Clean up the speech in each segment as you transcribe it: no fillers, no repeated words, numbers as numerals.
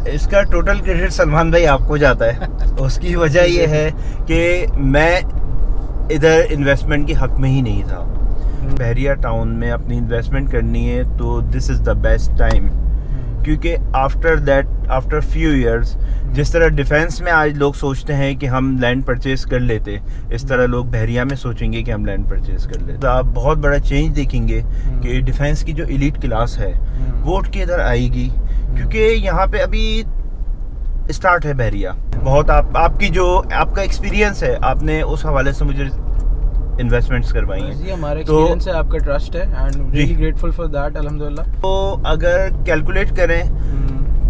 इसका total credit Salman भाई आपको जाता है। उसकी वजह ये है कि मैं इधर इन्वेस्टमेंट के हक में ही नहीं था। बहरिया टाउन में अपनी इन्वेस्टमेंट करनी है तो this is the best time, क्योंकि आफ्टर फ्यू इयर्स जिस तरह डिफेंस में आज लोग सोचते हैं कि हम लैंड परचेज कर लेते, इस तरह लोग बहरिया में सोचेंगे कि हम लैंड परचेज कर लेते। तो आप बहुत बड़ा चेंज देखेंगे कि डिफेंस की जो एलीट क्लास है वो उठ के इधर आएगी, क्योंकि यहाँ पे अभी स्टार्ट है बहरिया। बहुत आपकी जो आपका एक्सपीरियंस है, आपने उस हवाले से मुझे इन्वेस्टमेंट्स करवाई हैं। जी, हमारा एक्सपीरियंस है, आपका ट्रस्ट है and really grateful for that, अल्हम्दुलिल्लाह। तो अगर कैलकुलेट करें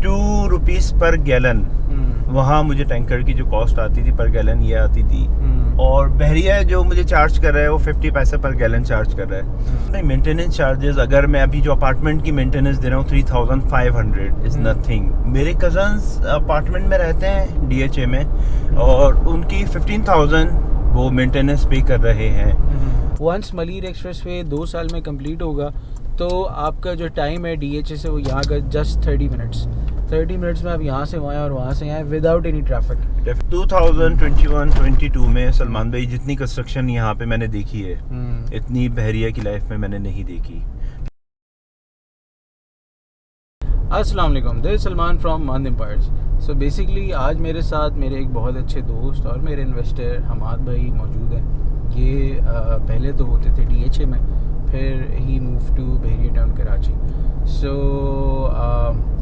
2 रुपीस पर गैलन, वहाँ मुझे टैंकर की जो कॉस्ट आती थी पर गैलन ये आती थी, और बहरिया जो मुझे चार्ज कर रहा है वो 50 पैसे पर गैलन चार्ज कर रहा है। नहीं, मेंटेनेंस चार्जेस अगर मैं अभी जो अपार्टमेंट की मेंटेनेंस दे रहा हूँ 3500 इज़ नथिंग। मेरे कजन्स अपार्टमेंट में रहते हैं DHA में, और उनकी 15,000 वो मेंटेनेंस पे कर रहे हैं। वंस मलिर एक्सप्रेसवे 2 साल में कंप्लीट होगा तो आपका जो टाइम है DHA से वो यहाँ का जस्ट 30 मिनट्स में आप यहाँ से वहाँ और वहाँ से यहाँ विदाउट एनी ट्रैफिक। 2021-22 में सलमान भाई जितनी कंस्ट्रक्शन यहाँ पे मैंने देखी है, इतनी बहरिया की लाइफ में मैंने नहीं देखी। अस्सलाम वालेकुम, दिस सलमान फ्रॉम मंद एम्पायर्स। सो बेसिकली आज मेरे साथ मेरे एक बहुत अच्छे दोस्त और मेरे इन्वेस्टर हमाद भाई मौजूद हैं। ये पहले तो होते थे DHA में, फिर ही move to Bahria town Karachi. So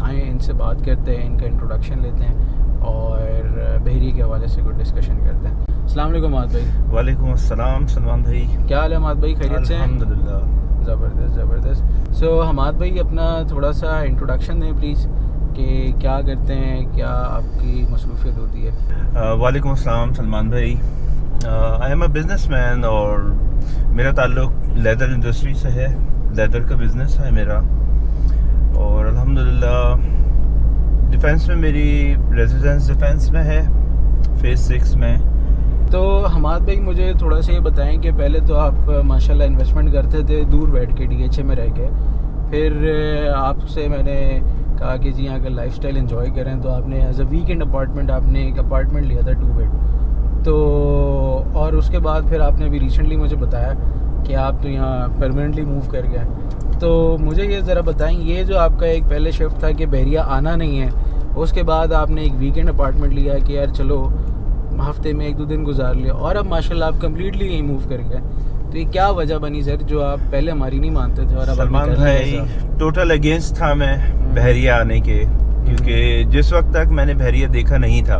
आए इनसे बात करते हैं, इनका इंट्रोडक्शन लेते हैं और बहरिया के हवाले से कुछ डिस्कशन करते हैं। अस्सलाम वालेकुम हमाद भाई। वालेकुम अस्सलाम सलमान भाई, क्या हाल है हमाद भाई, खैरियत से हैं? अल्हम्दुलिल्लाह। ज़बरदस्त। सो हमाद भाई अपना थोड़ा सा इंट्रोडक्शन दें प्लीज़, कि क्या करते हैं, क्या आपकी मसरूफियत होती है? वालेकुम अस्सलाम सलमान भाई। आई एम अ बिजनेसमैन और मेरा ताल्लुक लेदर इंडस्ट्री से है। लेदर का बिज़नेस है मेरा, और अल्हम्दुलिल्लाह डिफेंस में मेरी रेजिडेंस डिफेंस में है, फेज़ 6 में। तो हमाद भाई मुझे थोड़ा सा ये बताएं कि पहले तो आप माशाल्लाह इन्वेस्टमेंट करते थे दूर बैठ के DHA में रह के, फिर आपसे मैंने कहा कि जी यहाँ का लाइफस्टाइल एंजॉय करें, तो आपने एज अ वीकेंड अपार्टमेंट आपने एक अपार्टमेंट लिया था 2 बेड। तो और उसके बाद फिर आपने अभी रिसेंटली मुझे बताया कि आप तो यहाँ परमानेंटली मूव कर गए। तो मुझे ये ज़रा बताएं, ये जो आपका एक पहले शिफ्ट था कि बहरिया आना नहीं है, उसके बाद आपने एक वीकेंड अपार्टमेंट लिया कि यार चलो हफ्ते में 1-2 दिन गुजार लिया, और अब माशाल्लाह आप कम्प्लीटली यहीं मूव कर गए। तो ये क्या वजह बनी सर, जो आप पहले हमारी नहीं मानते थे और अब सलमान भाई टोटल अगेंस्ट था मैं बहरिया आने के, क्योंकि जिस वक्त तक मैंने बहरिया देखा नहीं था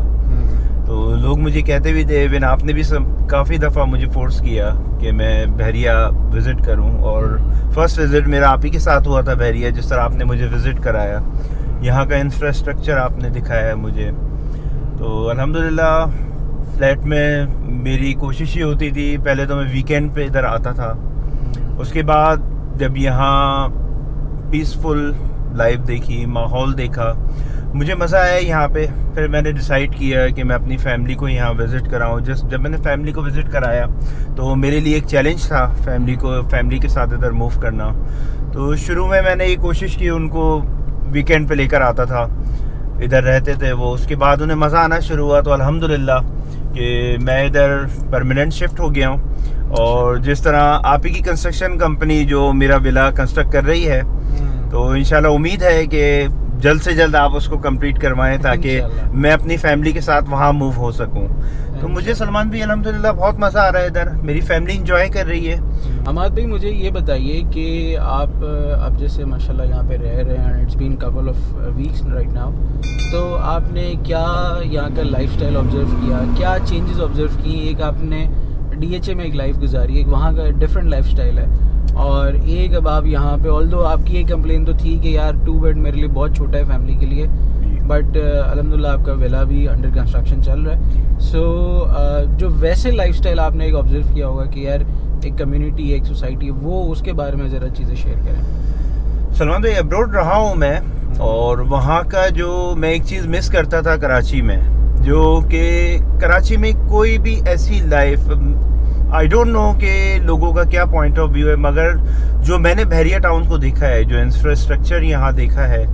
तो लोग मुझे कहते भी थे, इवन आपने भी काफ़ी दफ़ा मुझे फोर्स किया कि मैं बहरिया विज़िट करूं, और फर्स्ट विज़िट मेरा आप ही के साथ हुआ था बहरिया, जिस तरह आपने मुझे विज़िट कराया, यहाँ का इंफ्रास्ट्रक्चर आपने दिखाया है मुझे। तो अल्हम्दुलिल्लाह फ्लैट में मेरी कोशिश ही होती थी, पहले तो मैं वीकेंड पे इधर आता था, उसके बाद जब यहाँ पीसफुल लाइफ देखी, माहौल देखा, मुझे मज़ा आया यहाँ पे। फिर मैंने डिसाइड किया कि मैं अपनी फैमिली को यहाँ विज़िट कराऊँ। जब मैंने फैमिली को विज़िट कराया तो मेरे लिए एक चैलेंज था फैमिली के साथ इधर मूव करना। तो शुरू में मैंने ये कोशिश की, उनको वीकेंड पे लेकर आता था, इधर रहते थे वो। उसके बाद उन्हें मज़ा आना शुरू हुआ, तो अल्हम्दुलिल्लाह कि मैं इधर परमानेंट शिफ्ट हो गया हूँ। और जिस तरह आप ही की कंस्ट्रक्शन कंपनी जो मेरा विला कंस्ट्रक्ट कर रही है, तो इंशाल्लाह उम्मीद है कि जल्द से जल्द आप उसको कंप्लीट करवाएं, ताकि मैं अपनी फैमिली के साथ वहाँ मूव हो सकूँ। तो मुझे सलमान भी अल्हम्दुलिल्लाह बहुत मज़ा आ रहा है इधर, मेरी फैमिली इंजॉय कर रही है। हमाद भाई मुझे ये बताइए कि आप अब जैसे माशाल्लाह यहाँ पे रह रहे हैं, it's been couple of weeks right now, तो आपने क्या यहाँ का लाइफस्टाइल ऑब्जर्व किया, क्या चेंजेस ऑब्जर्व की? एक आपने DHA में एक लाइफ गुजारी, एक वहाँ का डिफरेंट लाइफस्टाइल है, और एक अब आप यहाँ पे, ऑल्दो आपकी एक कंप्लेन तो थी कि यार 2 बेड मेरे लिए बहुत छोटा है फैमिली के लिए, बट अल्हम्दुलिल्लाह आपका विला भी अंडर कंस्ट्रक्शन चल रहा है। सो जो वैसे लाइफस्टाइल आपने एक ऑब्जर्व किया होगा कि यार एक कम्युनिटी है, एक सोसाइटी है, वो उसके बारे में ज़रा चीज़ें शेयर करें। सलमान भाई अब्रॉड रहा हूँ मैं, और वहाँ का जो मैं एक चीज़ मिस करता था कराची में, जो कि कराची में कोई भी ऐसी लाइफ, आई डोंट नो कि लोगों का क्या पॉइंट ऑफ व्यू है, मगर जो मैंने बहरिया टाउन को देखा है, जो इंफ्रास्ट्रक्चर यहाँ देखा है,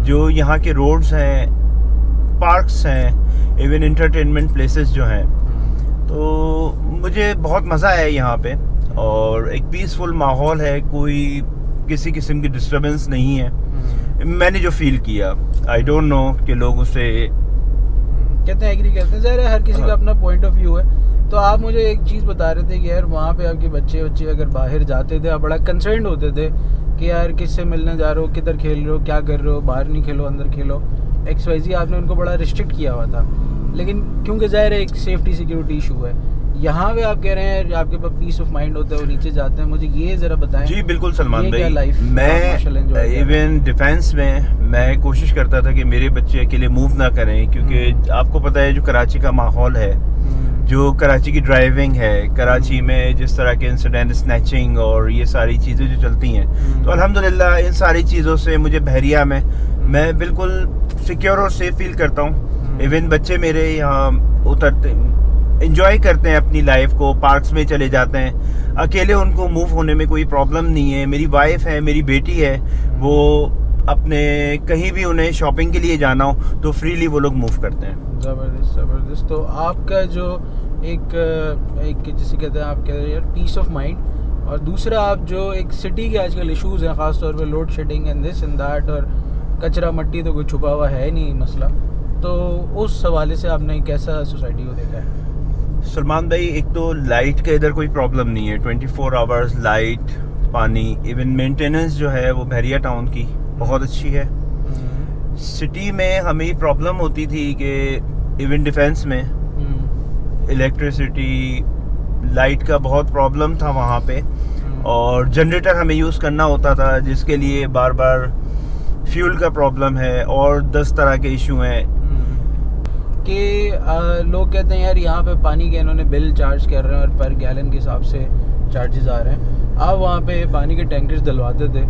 जो यहाँ के रोड्स हैं, पार्क्स हैं, इवन इंटरटेनमेंट प्लेसेस जो हैं, तो मुझे बहुत मज़ा आया यहाँ पे। और एक पीसफुल माहौल है, कोई किसी किस्म की डिस्टर्बेंस नहीं है, मैंने जो फील किया। आई डोंट नो कि लोग उसे कहते हैं, एग्री करते हैं, ज़ाहिर है हर किसी का अपना पॉइंट ऑफ व्यू है। तो आप मुझे एक चीज़ बता रहे थे कि यार वहाँ पे आपके बच्चे अगर बाहर जाते थे, आप बड़ा कंसर्न होते थे कि यार किससे मिलने जा रहे हो, किधर खेल रहे हो, क्या कर रहे हो, बाहर नहीं खेलो अंदर खेलो, XYZ आपने उनको बड़ा रिस्ट्रिक्ट किया हुआ था। लेकिन क्योंकि ज़ाहिर है एक सेफ्टी सिक्योरिटी इशू है, यहाँ पे आप कह रहे हैं आपके पास पीस ऑफ माइंड होता है, वो नीचे जाते हैं। मुझे ये ज़रा बताएं। जी बिल्कुल सलमान भाई, लाइफ मैं इवन डिफेंस में मैं कोशिश करता था कि मेरे बच्चे अकेले मूव ना करें, क्योंकि आपको पता है जो कराची का माहौल है, जो कराची की ड्राइविंग है, कराची में जिस तरह के इंसिडेंट, स्नैचिंग और ये सारी चीज़ें जो चलती हैं, तो अल्हम्दुलिल्लाह इन सारी चीज़ों से मुझे बहरिया में मैं बिल्कुल सिक्योर और सेफ फील करता हूँ। इवन बच्चे मेरे यहाँ उतरते, इंजॉय करते हैं अपनी लाइफ को, पार्क्स में चले जाते हैं, अकेले उनको मूव होने में कोई प्रॉब्लम नहीं है। मेरी वाइफ है, मेरी बेटी है, वो अपने कहीं भी उन्हें शॉपिंग के लिए जाना हो तो फ्रीली वो लोग मूव करते हैं। ज़बरदस्त ज़बरदस्त। तो आपका जो एक जिसे कहते हैं, आप कह रहे हैं यार पीस ऑफ माइंड, और दूसरा आप जो एक सिटी के आजकल इश्यूज़ हैं, ख़ास तौर पे load shedding and this and that, और कचरा मट्टी तो कोई छुपा हुआ है नहीं मसला, तो उस हवाले से आपने कैसा सोसाइटी को देखा है? सलमान भाई, एक तो लाइट का इधर कोई प्रॉब्लम नहीं है, 24 आवर्स लाइट, पानी, इवन मेंटेनेंस जो है वो बहरिया टाउन की बहुत अच्छी है। सिटी में हमें प्रॉब्लम होती थी कि इवन डिफेंस में इलेक्ट्रिसिटी, लाइट का बहुत प्रॉब्लम था वहाँ पे, और जनरेटर हमें यूज़ करना होता था, जिसके लिए बार बार फ्यूल का प्रॉब्लम है और 10 तरह के इशू हैं। कि लोग कहते हैं यार यहाँ पे पानी के इन्होंने बिल चार्ज कर रहे हैं और पर गैलन के हिसाब से चार्जेस आ रहे हैं। आप वहाँ पे पानी के टैंकर्स डलवाते थे,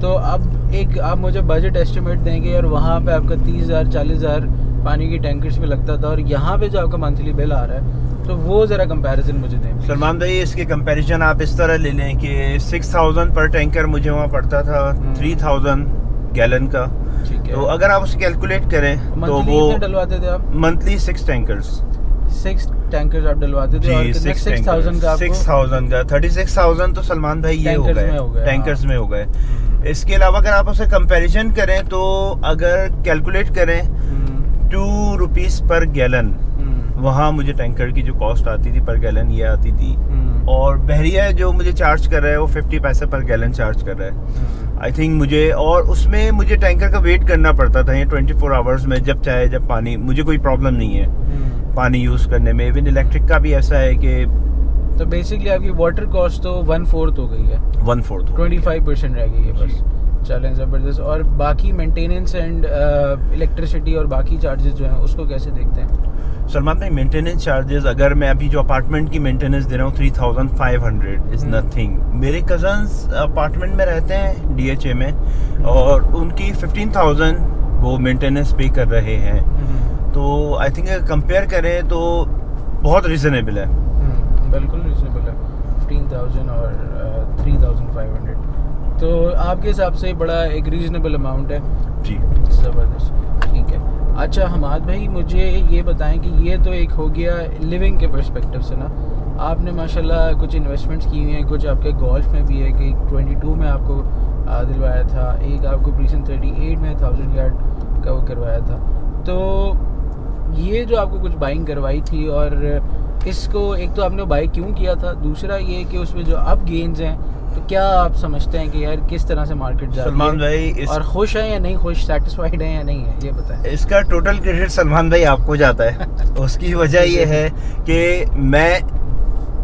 तो अब आप मुझे बजट एस्टिमेट देंगे यार वहाँ पे आपका 30,000 40,000 पानी की टैंकर्स में लगता था, और यहाँ पे जो आपका मंथली बिल आ रहा है, तो वो ज़रा कंपैरिजन मुझे दें सलमान भाई। इसके कंपैरिजन आप इस तरह ले लें कि 6,000 पर टैंकर मुझे वहाँ पड़ता था, 3,000 गैलन का। ठीक है। तो अगर आप उसे कैलकुलेट करें तो वो डलवाते थे आप मंथली 6 टैंकर्स आप डलवाते थे, और 6,000 का 6,000 का 36,000 तो सलमान भाई ये हो गए टैंकर्स में हो गए। इसके अलावा अगर आप उसे कंपैरिजन करें तो अगर कैलकुलेट करें 2 रुपीस पर गैलन, वहाँ मुझे टैंकर की जो कॉस्ट आती थी पर गैलन ये आती थी, और बहरिया जो मुझे चार्ज कर रहा है वो 50 पैसे पर गैलन चार्ज कर रहा है आई थिंक मुझे। और उसमें मुझे टैंकर का वेट करना पड़ता था ये 24 आवर्स में, जब चाहे जब पानी, मुझे कोई प्रॉब्लम नहीं है पानी यूज़ करने में। इवन इलेक्ट्रिक का भी ऐसा है कि तो बेसिकली आपकी वाटर कॉस्ट तो 1/4 हो गई है, 1/4 25% रह गई है बस। चलें, ज़बरदस्त। और बाकी मेंटेनेंस एंड इलेक्ट्रिसिटी और बाकी चार्जेस जो हैं उसको कैसे देखते हैं सलमान भाई? मेंटेनेंस चार्जेस, अगर मैं अभी जो अपार्टमेंट की मेंटेनेंस दे रहा हूँ 3,500 इज़ नथिंग। मेरे कज़न्स अपार्टमेंट में रहते हैं DHA में, और उनकी 15,000 वो मेंटेनेंस पे कर रहे हैं। तो आई थिंक अगर कंपेयर करें तो बहुत रिजनेबल है। बिल्कुल रिजनेबल है, 15,000 और 3,500, तो आपके हिसाब से बड़ा एक रीज़नेबल अमाउंट है जी। ज़बरदस्त, ठीक है। अच्छा हमाद भाई, मुझे ये बताएं कि ये तो एक हो गया लिविंग के पर्सपेक्टिव से ना, आपने माशाल्लाह कुछ इन्वेस्टमेंट्स की हुई हैं, कुछ आपके गोल्फ में भी है कि 22 में आपको दिलवाया था, एक आपको प्रीसन 38 में 1000 यार्ड का वो करवाया था। तो ये जो आपको कुछ बाइंग करवाई थी, और इसको एक तो आपने बाई क्यों किया था, दूसरा ये कि उसमें जो अब गेन्स हैं, तो क्या आप समझते हैं कि यार किस तरह से मार्केट जा रही है, और खुश हैं या नहीं खुश, सेटिस्फाइड हैं या नहीं है, ये बताएं। इसका टोटल क्रेडिट सलमान भाई आपको जाता है। उसकी वजह ये है कि मैं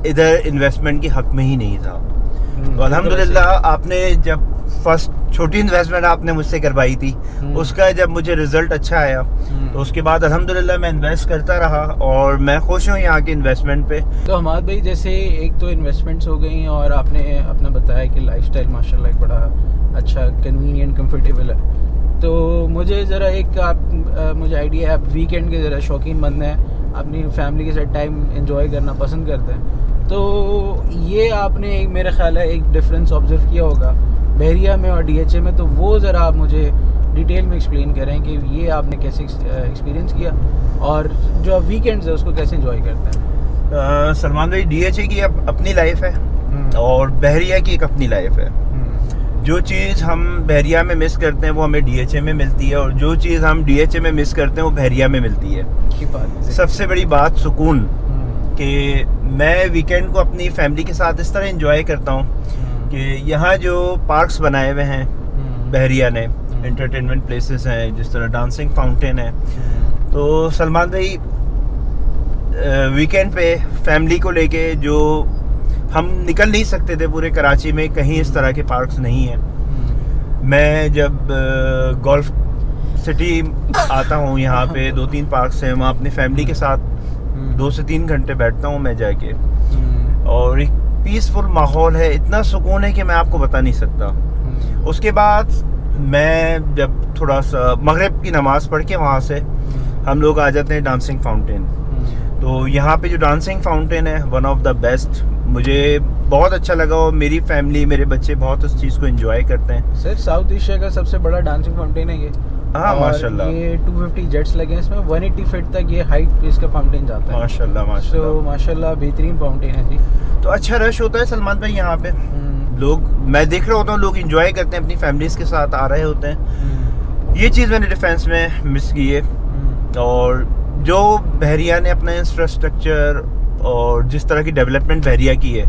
इधर इन्वेस्टमेंट के हक में ही नहीं था। तो अल्हम्दुलिल्लाह आपने जब फर्स्ट छोटी इन्वेस्टमेंट आपने मुझसे करवाई थी, उसका जब मुझे रिजल्ट अच्छा आया तो उसके बाद अल्हम्दुलिल्लाह मैं इन्वेस्ट करता रहा, और मैं खुश हूँ यहाँ की इन्वेस्टमेंट पे। तो हमाद भाई, जैसे एक तो इन्वेस्टमेंट्स हो गई, और आपने अपना बताया कि लाइफस्टाइल माशाल्लाह एक बड़ा अच्छा कन्वीनियंट कंफर्टेबल है, तो मुझे ज़रा एक मुझे आइडिया है, आप वीकेंड के ज़रा शौकीन बंदे हैं, अपनी फैमिली के साथ टाइम एंजॉय करना पसंद करते हैं, तो ये आपने मेरा ख्याल है एक डिफरेंस ऑब्जर्व किया होगा बहरिया में और DHA में, तो वो ज़रा आप मुझे डिटेल में एक्सप्लेन करें कि ये आपने कैसे एक्सपीरियंस किया और जो आप वीकेंड्स है उसको कैसे एंजॉय करते हैं। सलमान भाई, DHA की अपनी लाइफ है और बहरिया की एक अपनी लाइफ है। जो चीज़ हम बहरिया में मिस करते हैं वो हमें DHA में मिलती है, और जो चीज़ हम DHA में मिस करते हैं वो बहरिया में मिलती है। सबसे बड़ी बात सुकून, कि मैं वीकेंड को अपनी फैमिली के साथ इस तरह एंजॉय करता हूँ कि यहाँ जो पार्क्स बनाए हुए हैं बहरिया ने, एंटरटेनमेंट प्लेसेस हैं, जिस तरह डांसिंग फाउंटेन है, तो सलमान भाई वीकेंड पे फैमिली को लेके जो हम निकल नहीं सकते थे पूरे कराची में, कहीं इस तरह के पार्क्स नहीं हैं। मैं जब गोल्फ सिटी आता हूँ, यहाँ पे 2-3 पार्क्स हैं, वहाँ अपनी फैमिली के साथ 2 से 3 घंटे बैठता हूँ मैं जाके, और एक पीसफुल माहौल है, इतना सुकून है कि मैं आपको बता नहीं सकता। उसके बाद मैं जब थोड़ा सा मगरिब की नमाज़ पढ़ के वहाँ से हम लोग आ जाते हैं डांसिंग फाउंटेन। तो यहाँ पे जो डांसिंग फाउंटेन है, वन ऑफ द बेस्ट, मुझे बहुत अच्छा लगा, और मेरी फैमिली, मेरे बच्चे बहुत उस चीज़ को एंजॉय करते हैं। सर साउथ एशिया का सबसे बड़ा डांसिंग फाउंटेन है ये। हाँ माशाल्लाह, ये 250 जेट्स लगे हैं इसमें, 180 फीट तक ये हाइट पे इसका फाउंटेन जाता है। माशाल्लाह तो माशाल्लाह बेहतरीन फाउंटेन है जी। तो अच्छा रश होता है सलमान भाई यहाँ पे, लोग, मैं देख रहा होता हूँ, लोग एंजॉय करते हैं, अपनी फैमिलीज के साथ आ रहे होते हैं। ये चीज़ मैंने डिफेंस में मिस की है। और जो बहरिया ने अपना इंफ्रास्ट्रक्चर और जिस तरह की डेवलपमेंट बहरिया की है,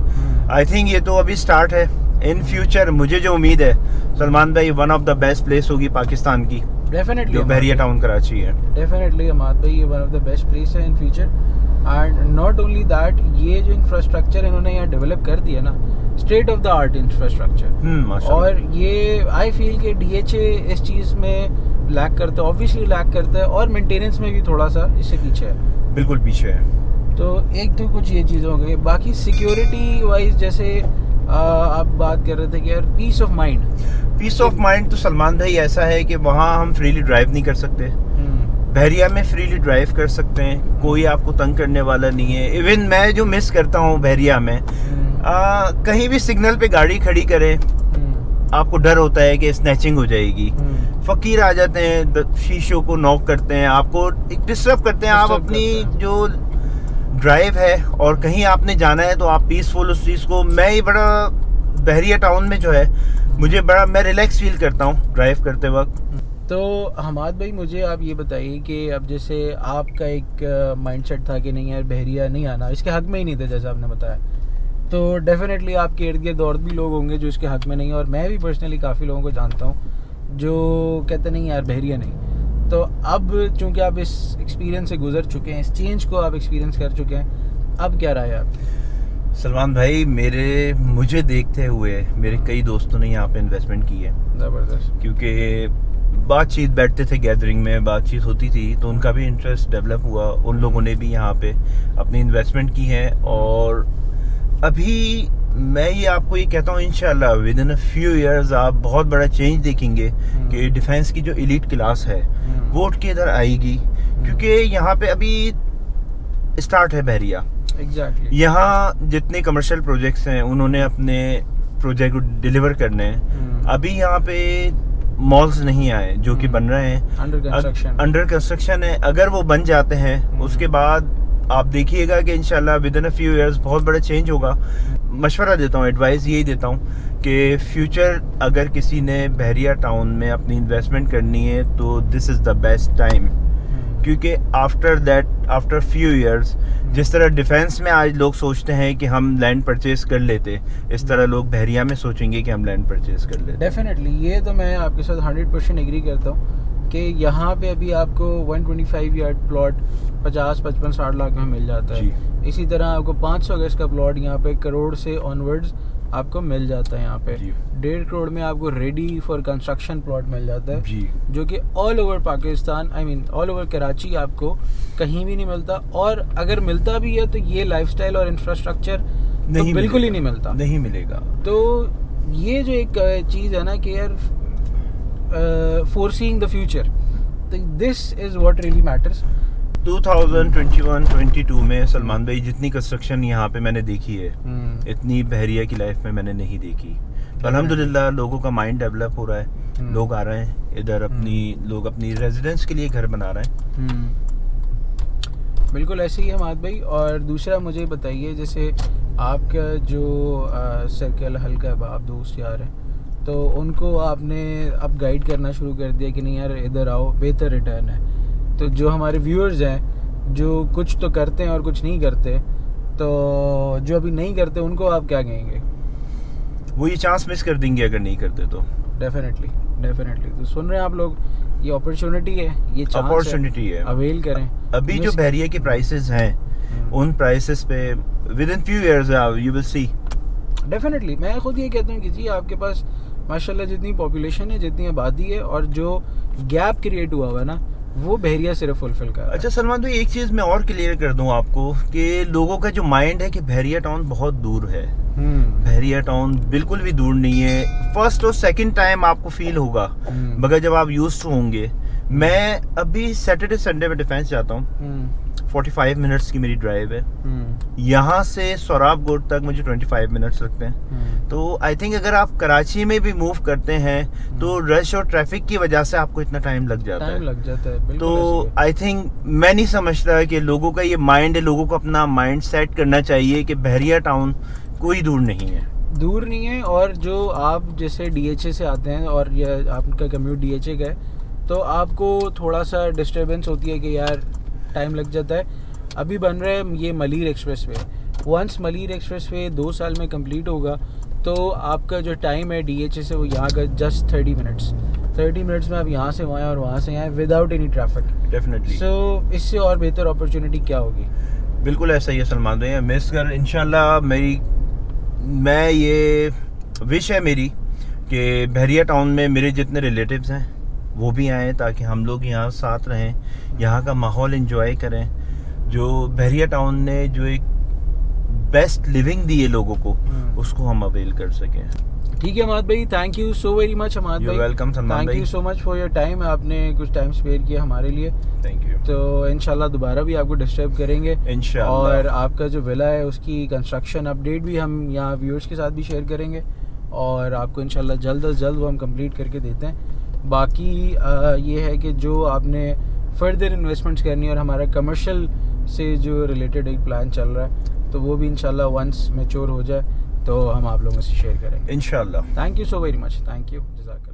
आई थिंक ये तो अभी स्टार्ट है। इन फ्यूचर मुझे जो उम्मीद है सलमान भाई, one of the best place होगी पाकिस्तान की, डेफिनेटली जो बहरिया टाउन कराची है। डेफिनेटली हमाद भाई, ये one of the best place है in future. And not only that, ये जो इंफ्रास्ट्रक्चर इन्होंने यहाँ डेवलप कर दिया ना, state of the art infrastructure, और ये आई फील कि DHA इस चीज़ में लैक करता है, ऑब्वियसली लैक करता है, और मेंटेनेंस में भी थोड़ा सा इससे पीछे है, बिल्कुल पीछे है। तो एक तो कुछ ये चीज़ हो गई। बाकी सिक्योरिटी वाइज जैसे आप बात कर रहे थे कि यार पीस ऑफ माइंड तो सलमान भाई ऐसा है कि वहाँ हम फ्रीली ड्राइव नहीं कर सकते। बहरिया में फ्रीली ड्राइव कर सकते हैं, कोई आपको तंग करने वाला नहीं है। इवन मैं जो मिस करता हूँ बहरिया में, कहीं भी सिग्नल पे गाड़ी खड़ी करें, आपको डर होता है कि स्नैचिंग हो जाएगी। फकीर आ जाते हैं, शीशों को नॉक करते हैं, आपको डिस्टर्ब करते हैं। आप अपनी जो ड्राइव है और कहीं आपने जाना है तो आप पीसफुल उस चीज़ को, मैं ये बड़ा बहरिया टाउन में जो है मुझे बड़ा, मैं रिलैक्स फील करता हूँ ड्राइव करते वक्त। तो हमाद भाई मुझे आप ये बताइए कि अब जैसे आपका एक माइंडसेट था कि नहीं यार बहरिया नहीं आना, इसके हक में ही नहीं थे जैसा आपने बताया, तो डेफिनेटली आपके इर्द गिर्द और भी लोग होंगे जो इसके हक में नहीं है, और मैं भी पर्सनली काफ़ी लोगों को जानता हूँ जो कहते नहीं यार बहरिया नहीं। तो अब चूँकि आप इस एक्सपीरियंस से गुजर चुके हैं, इस चेंज को आप एक्सपीरियंस कर चुके हैं, अब क्या राय है आपकी? सलमान भाई, मुझे देखते हुए मेरे कई दोस्तों ने यहाँ पे इन्वेस्टमेंट की है। ज़बरदस्त। क्योंकि बातचीत, बैठते थे गैदरिंग में, बातचीत होती थी, तो उनका भी इंटरेस्ट डेवलप हुआ, उन लोगों ने भी यहाँ पे अपनी इन्वेस्टमेंट की है। और अभी मैं ये आपको ये कहता हूँ, इंशाल्लाह with in a few years आप बहुत बड़ा चेंज देखेंगे कि डिफेंस की जो एलीट क्लास है वो उठ के इधर आएगी, क्योंकि यहाँ पे अभी स्टार्ट है बहरिया। एग्जैक्टली। यहाँ जितने कमर्शियल प्रोजेक्ट्स हैं उन्होंने अपने प्रोजेक्ट को डिलीवर करने हैं। अभी यहाँ पे मॉल्स नहीं आए जो कि बन रहे हैं, अंडर कंस्ट्रक्शन है। अगर वो बन जाते हैं उसके बाद आप देखिएगा कि इंशाल्लाह with in a few years बहुत बड़ा चेंज होगा। मशवरा देता हूँ, एडवाइस यही देता हूँ कि फ्यूचर अगर किसी ने बहरिया टाउन में अपनी इन्वेस्टमेंट करनी है तो this is the best time, क्योंकि आफ्टर फ्यू इयर्स जिस तरह डिफेंस में आज लोग सोचते हैं कि हम लैंड परचेज कर लेते, इस तरह लोग बहरिया में सोचेंगे कि हम लैंड परचेज कर लेते। डेफिनेटली, ये तो मैं आपके साथ 100% एग्री करता हूँ कि यहाँ पे अभी आपको 125 यार्ड प्लॉट 50-55-60 लाख में मिल जाता है। इसी तरह आपको 500 गज का प्लॉट यहाँ पे करोड़ से ऑनवर्ड्स आपको मिल जाता है। यहाँ पे 1.5 करोड़ में आपको रेडी फॉर कंस्ट्रक्शन प्लॉट मिल जाता है, जो कि all over Pakistan, I mean all over Karachi आपको कहीं भी नहीं मिलता। और अगर मिलता भी है तो ये लाइफस्टाइल और इंफ्रास्ट्रक्चर तो बिल्कुल ही नहीं मिलता, नहीं मिलेगा। तो ये जो एक चीज़ है ना कि यार foreseeing the future, this is what really matters. 2021-22 में सलमान भाई जितनी कंस्ट्रक्शन यहाँ पे मैंने देखी है, इतनी बहरिया की लाइफ में मैंने नहीं देखी। तो अल्हम्दुलिल्लाह लोगों का माइंड डेवलप हो रहा है, लोग आ रहे हैं इधर लोग अपनी रेजिडेंस के लिए घर बना रहे हैं। बिल्कुल ऐसे ही है हमाद भाई। और दूसरा मुझे बताइए, जैसे आपका जो सर्कल हल्का बाप दोस्त यार हैं, तो उनको आपने अब गाइड करना शुरू कर दिया कि नहीं यार इधर आओ, बेहतर रिटर्न है। तो जो हमारे व्यूअर्स हैं जो कुछ तो करते हैं और कुछ नहीं करते, तो जो अभी नहीं करते उनको आप क्या कहेंगे? वो ये चांस मिस कर देंगे अगर नहीं करते तो। डेफिनेटली तो सुन रहे हैं आप लोग, ये अपॉर्चुनिटी है, ये अपॉर्चुनिटी है, अवेल करें। अभी जो बहरिया के प्राइसेस हैं उन प्राइसेस पे with in few years you will see. Definitely मैं खुद ये कहता हूँ कि जी आपके पास माशाल्लाह जितनी पॉपुलेशन है, जितनी आबादी है, और जो गैप क्रिएट हुआ हुआ ना, वो बहरिया सिर्फ फुलफिल कर रहा है। अच्छा सलमान भाई, एक चीज़ मैं और क्लियर कर दूं आपको कि लोगों का जो माइंड है कि बहरिया टाउन बहुत दूर है। बहरिया टाउन बिल्कुल भी दूर नहीं है। फर्स्ट और सेकंड टाइम आपको फील होगा, मगर जब आप यूज्ड होंगे। मैं अभी सैटरडे संडे में डिफेंस जाता हूँ, 45 मिनट्स की मेरी ड्राइव है। यहाँ से सोराब गोट तक मुझे 25 मिनट्स लगते हैं। तो आई थिंक अगर आप कराची में भी मूव करते हैं तो रश और ट्रैफिक की वजह से आपको इतना टाइम लग जाता है। तो आई थिंक मैं नहीं समझता कि लोगों का ये माइंड है, लोगों को अपना माइंड सेट करना चाहिए कि बहरिया टाउन कोई दूर नहीं है। और जो आप जैसे DHA से आते हैं और ये आपका कम्यूट DHA का है, तो आपको थोड़ा सा डिस्टर्बेंस होती है कि यार टाइम लग जाता है। अभी बन रहा है ये Malir expressway. Once Malir expressway 2 साल में कंप्लीट होगा तो आपका जो टाइम है DHA से वो यहाँ का जस्ट 30 मिनट्स में आप यहाँ से वहाँ और वहाँ से यहाँ विदाउट एनी ट्रैफिक। डेफिनेटली। सो इससे और बेहतर अपॉर्चुनिटी क्या होगी? बिल्कुल ऐसा ही है सलमान भाई। मिस कर इंशाल्लाह मैं ये विश है मेरी कि बहरिया टाउन में मेरे जितने रिलेटिव्स हैं वो भी आएँ, ताकि हम लोग यहाँ साथ रहें, यहाँ का माहौल एंजॉय करें। जो बहरिया टाउन ने जो एक बेस्ट लिविंग दी है लोगों को, उसको हम अवेल कर सकें। ठीक है हमाद भाई, thank you so very much Hamad भाई। वेलकम सलमान भाई। Thank you so much for your time. आपने कुछ टाइम स्पेयर किया हमारे लिए, थैंक यू। तो इंशाल्लाह दोबारा भी आपको डिस्टर्ब करेंगे इंशाल्लाह। और आपका जो विला है उसकी कंस्ट्रक्शन अपडेट भी हम यहाँ व्यूअर्स के साथ भी शेयर करेंगे, और आपको इंशाल्लाह जल्द अज जल्द वो हम कंप्लीट करके देते हैं। बाकी ये है कि जो आपने फर्दर इन्वेस्टमेंट्स करनी है और हमारा कमर्शियल से जो रिलेटेड एक प्लान चल रहा है, तो वो भी इंशाल्लाह वंस मैच्योर हो जाए तो हम आप लोगों से शेयर करेंगे इंशाल्लाह। Thank you so very much. Thank you. जज़ाकल्लाह।